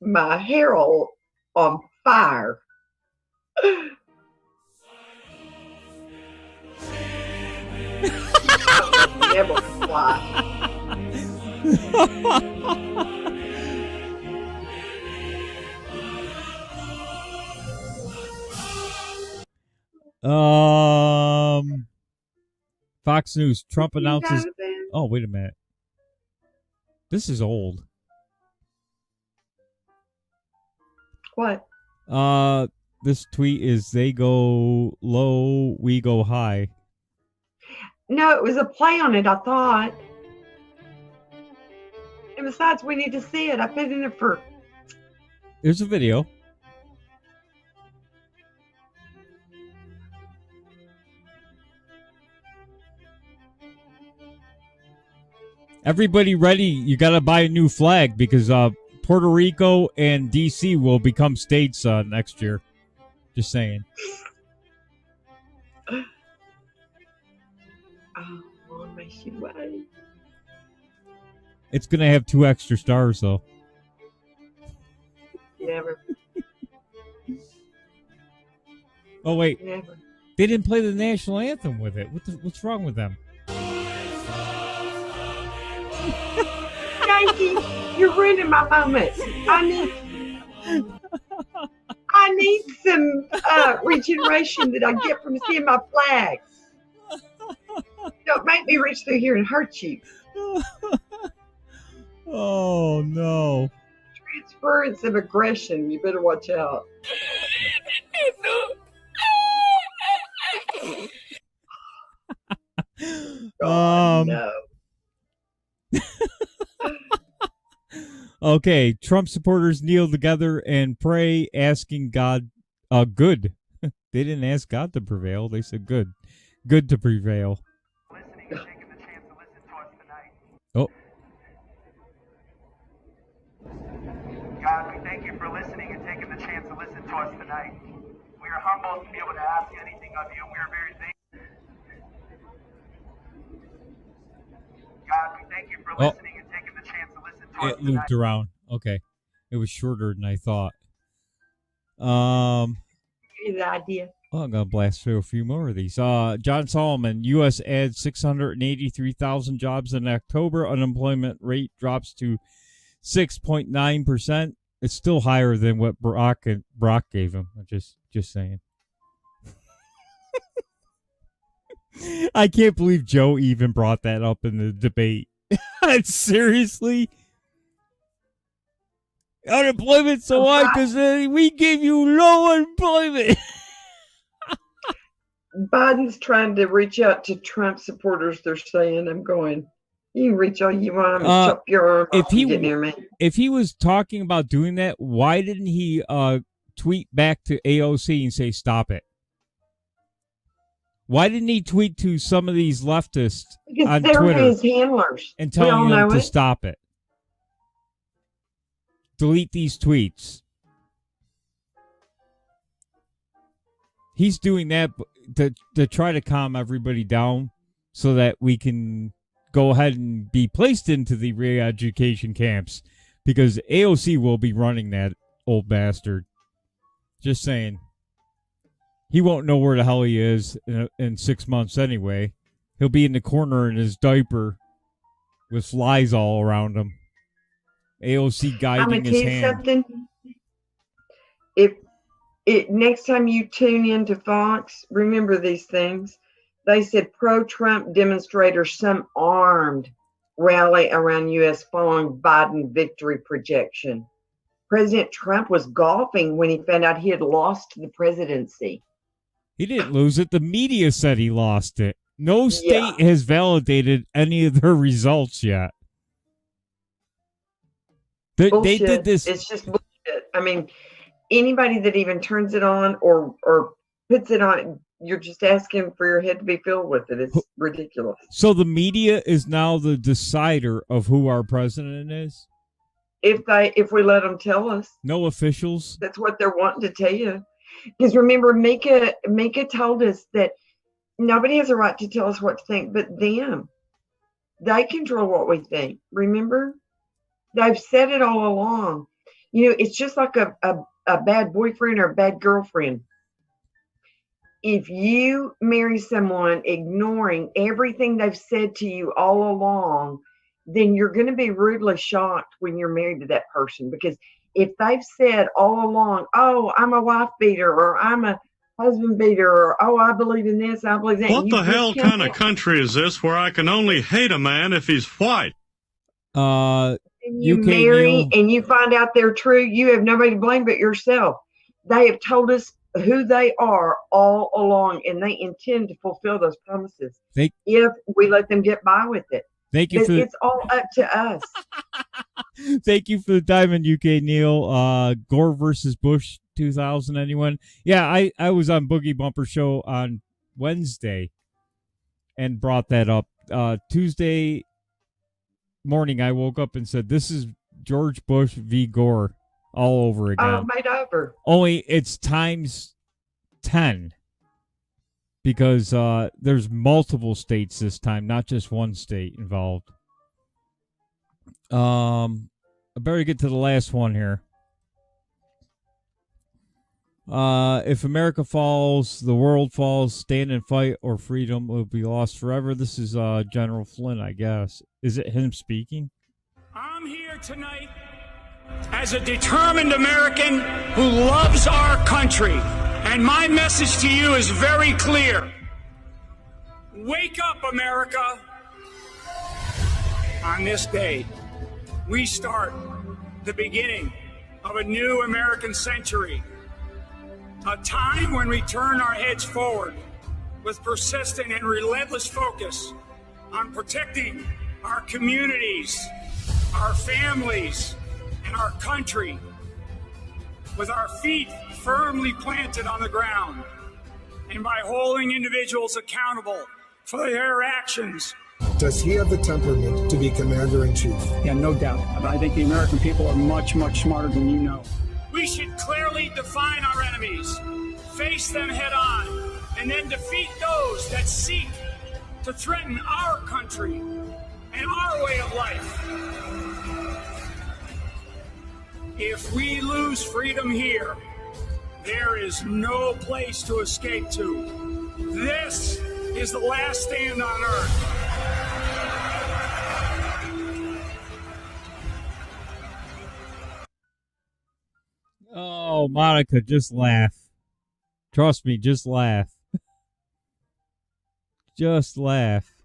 my hair all on fire. Never fly. Fox News. Trump announces. Oh, wait a minute. This is old. What? This tweet is they go low, we go high. No, it was a play on it, I thought. And besides, we need to see it. I put it in it for... There's a video. Everybody ready? You got to buy a new flag because Puerto Rico and D.C. will become states next year. Just saying. Oh, makes you wait. It's going to have 2 extra stars, though. Never. Oh, wait. Never. They didn't play the national anthem with it. What's wrong with them? Yankee, you're ruining my moment. I need some regeneration that I get from seeing my flags. Don't make me reach through here and hurt you. Oh, no. Transference of aggression. You better watch out. No. Okay, Trump supporters kneel together and pray, asking God good They didn't ask God to prevail. They said good to prevail. Oh. God, we thank you for listening and taking the chance to listen to us tonight. We are humbled to be able to ask anything of you. We are very thankful. God, we thank you for listening and taking the chance to listen to us It looped around. Okay. It was shorter than I thought. The idea. Oh, I'm going to blast through a few more of these. John Solomon, U.S. adds 683,000 jobs in October. Unemployment rate drops to 6.9%. It's still higher than what Brock gave him. I'm just saying. I can't believe Joe even brought that up in the debate. Seriously? Unemployment so high because we gave you low unemployment. Biden's trying to reach out to Trump supporters. They're saying, I'm going, you can reach all you want. I'm going to chop your arm off and get near me. If he was talking about doing that, why didn't he tweet back to AOC and say, stop it? Why didn't he tweet to some of these leftists on they're Twitter his handlers and telling them to stop it? Delete these tweets. He's doing that to try to calm everybody down so that we can go ahead and be placed into the re-education camps, because AOC will be running that old bastard. Just saying. He won't know where the hell he is in 6 months anyway. He'll be in the corner in his diaper with flies all around him. AOC guiding his hand. Something. Next time you tune into Fox, remember these things. They said pro-Trump demonstrators, some armed, rally around U.S. following Biden victory projection. President Trump was golfing when he found out he had lost the presidency. He didn't lose it. The media said he lost it. No state has validated any of their results yet. They did this. It's just bullshit. I mean, anybody that even turns it on or puts it on, you're just asking for your head to be filled with it. It's ridiculous. So the media is now the decider of who our president is? If we let them tell us. No officials? That's what they're wanting to tell you. Because remember, Mika told us that nobody has a right to tell us what to think but them. They control what we think. Remember? They've said it all along. You know, it's just like a bad boyfriend or a bad girlfriend. If you marry someone ignoring everything they've said to you all along, then you're going to be rudely shocked when you're married to that person. Because if they've said all along, oh, I'm a wife beater, or I'm a husband beater, or oh, I believe in this, I believe that. What the hell kind of country is this where I can only hate a man if he's white? And you marry and you find out they're true, you have nobody to blame but yourself. They have told us who they are all along, and they intend to fulfill those promises if we let them get by with it. Thank you. It's all up to us. Thank you for the diamond, UK Neil. Gore versus Bush 2000. Anyone? Yeah, I was on Boogie Bumper Show on Wednesday and brought that up. Tuesday morning, I woke up and said, "This is George Bush v. Gore all over again." Made over. Only it's times 10. Because there's multiple states this time, not just one state involved. I better get to the last one here. If America falls, the world falls, stand and fight, or freedom will be lost forever. This is General Flynn, I guess. Is it him speaking? I'm here tonight as a determined American who loves our country. And my message to you is very clear. Wake up, America. On this day, we start the beginning of a new American century. A time when we turn our heads forward with persistent and relentless focus on protecting our communities, our families, and our country. With our feet firmly planted on the ground, and by holding individuals accountable for their actions. Does he have the temperament to be commander-in-chief? Yeah, no doubt. I think the American people are much, much smarter than you know. We should clearly define our enemies, face them head on, and then defeat those that seek to threaten our country and our way of life. If we lose freedom here, there is no place to escape to. This is the last stand on earth. Oh, Monica, just laugh. Trust me, just laugh. Just laugh.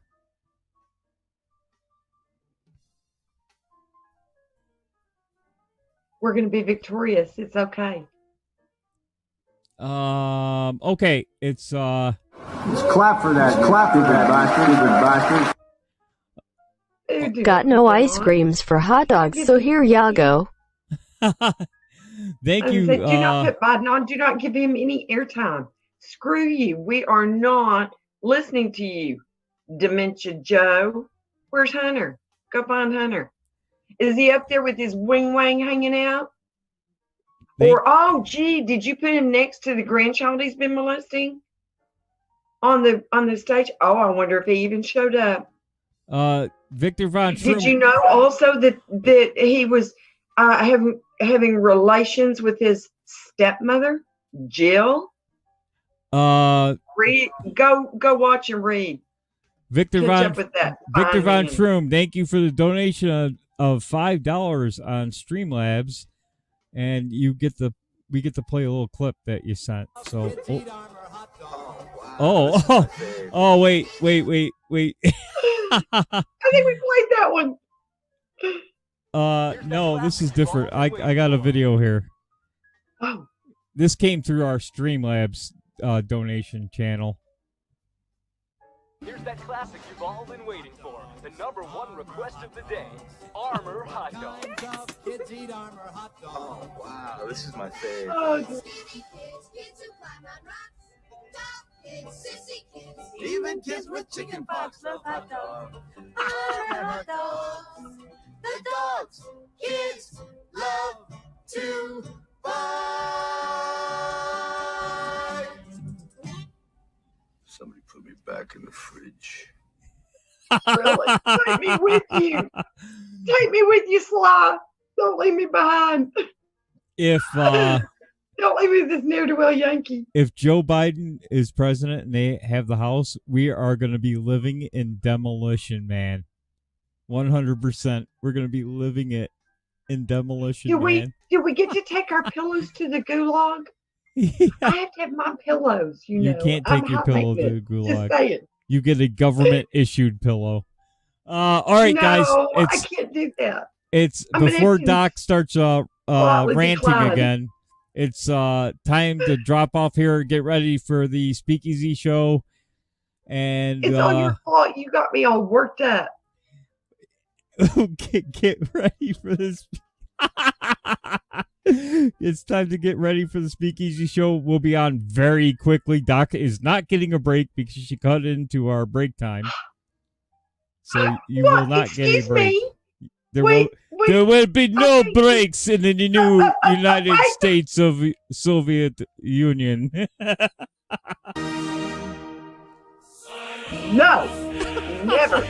We're going to be victorious. It's okay. Okay, it's Just clap for that. Clap for that, bastard. Got no ice creams for hot dogs, so here ya go. Thank you. Do not put Biden on. Do not give him any airtime. Screw you. We are not listening to you, Dementia Joe. Where's Hunter? Go find Hunter. Is he up there with his wing wang hanging out? Or, oh, gee, did you put him next to the grandchild he's been molesting on the stage? Oh, I wonder if he even showed up. Victor Von Trump. Did you know also that he was having relations with his stepmother, Jill? Read, go watch and read. Victor Catch up with that. Von Troom, thank you for the donation of $5 on Streamlabs, and we get to play a little clip that you sent. So, wait. I think we played that one. No, this is different. I got a video here. Oh. This came through our Streamlabs donation channel. Here's that classic you've all been waiting for. The #1 request of the day. Armor hot dog. Kids eat Armor hot dog. Oh, wow. This is my favorite. Even kids with chicken pox love hot dog. Armor hot dogs. The dogs kids love to buy. Somebody put me back in the fridge. Really? Take me with you. Take me with you, Sly. Don't leave me behind. If don't leave me with this ne'er-do-well Yankee. If Joe Biden is president and they have the House, we are going to be living in demolition, man. 100%. We're going to be living it in demolition, man. Do we get to take our pillows to the gulag? I have to have my pillows, you know. You can't take your pillow to the gulag. Just saying. You get a government-issued pillow. All right, guys. I can't do that. It's before Doc starts ranting again. It's time to drop off here. Get ready for the Speakeasy show. And it's all your fault. You got me all worked up. Get ready for this. It's time to get ready for the Speakeasy show. We'll be on very quickly. Doc is not getting a break because she cut into our break time. So you will not get a break. There will be no breaks in the new United States of Soviet Union. No, never.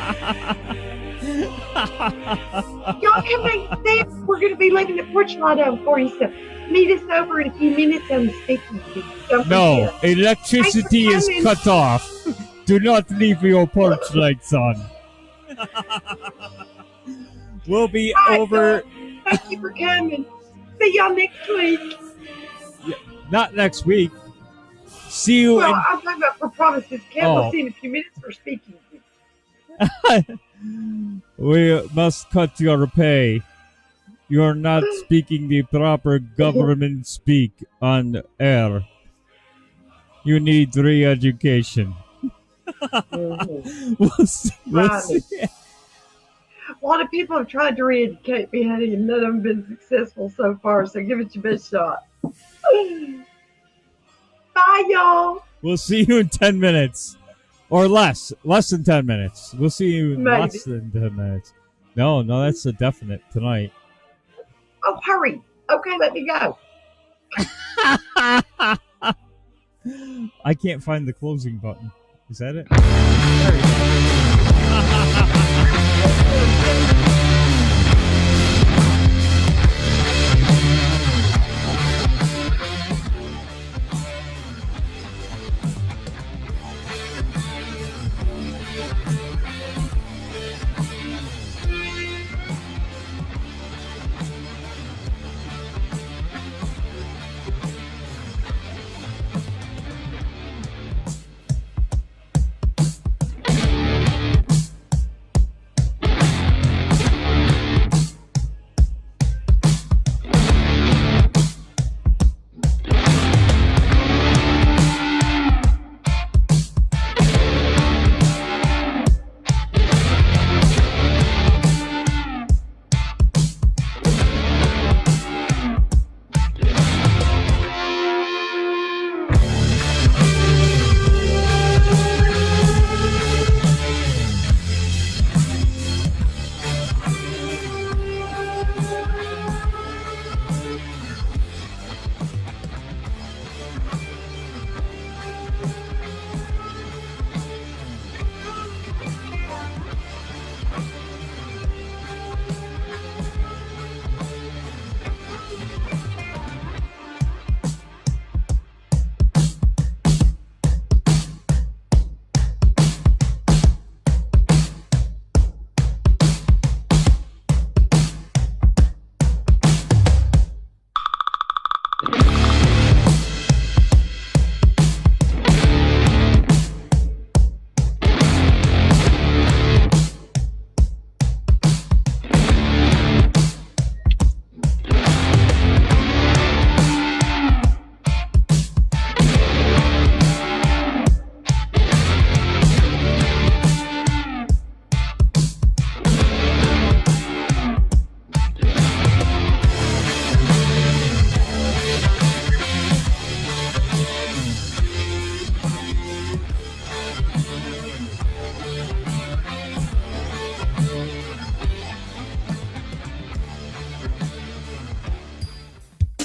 Y'all come back. We're going to be leaving the porch light on for you, so meet us over in a few minutes on the Speakeasy. No, electricity is cut off. Do not leave your porch lights on. We'll be over. Thank you for coming. See y'all next week. Yeah, not next week. See you. Well, I'm talking about for promises. We'll see in a few minutes for Speakeasy. We must cut your pay. You're not speaking the proper government speak on air. You need re-education. We'll see. A lot of people have tried to re-educate me, honey, and none of them have been successful so far, so give it your best shot. Bye, y'all. We'll see you in 10 minutes. Or less than 10 minutes. We'll see you in Maybe. less than 10 minutes. No, that's a definite tonight. Oh, hurry. Okay, let me go. I can't find the closing button. Is that it?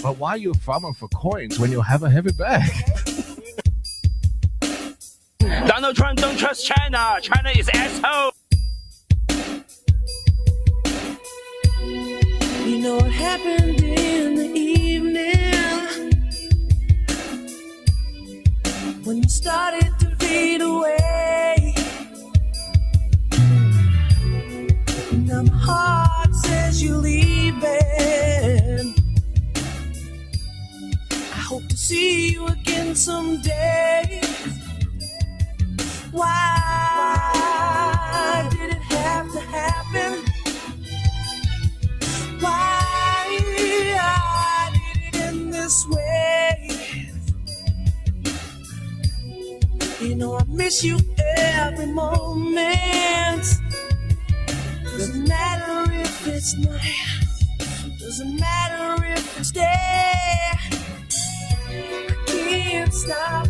But why are you farming for coins when you have a heavy bag? Donald Trump don't trust China. China is asshole. You know what happened in the evening when you started to fade away. Now my heart says you're leaving. I hope to see you again someday. Why did it have to happen? Why did it end this way? You know I miss you every moment. Doesn't matter if it's night, doesn't matter if it's day. I can't stop